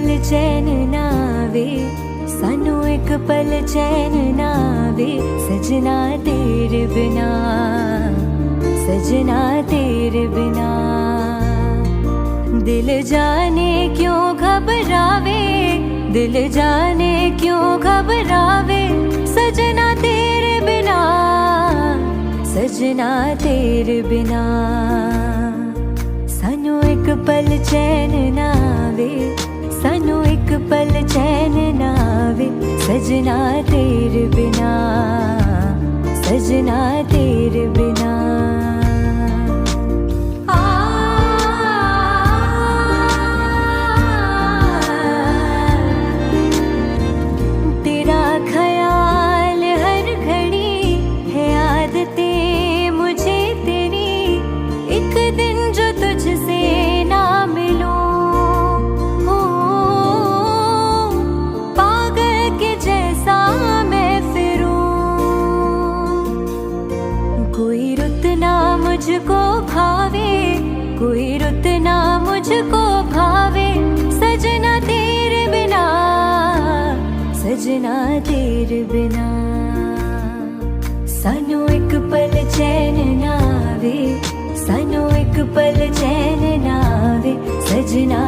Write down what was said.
पल चैन नावे, सानू एक पल चैन नावे, सजना तेरे बिना, सजना तेरे बिना। दिल जाने क्यों घबरावे, दिल जाने क्यों घबरावे, सजना तेरे बिना, सजना तेरे बिना। सानू एक पल चैन नावे, सानू एक पल चैन नावे, सजना तेरे बिना, सजना तेरे बिना। तेरा ख्याल हर घड़ी है, आदतें मुझे तेरी, एक दिन जो तुझसे ना मिलूं, हो पागल के जैसा मैं फिरूं। कोई रुत ना मुझको भावे, कोई रुत ना मुझको भावे, सजना तेरे बिना, सजना तेरे बिना। सानू एक पल चैन नावे, सानू एक पल चैन नावे, सजना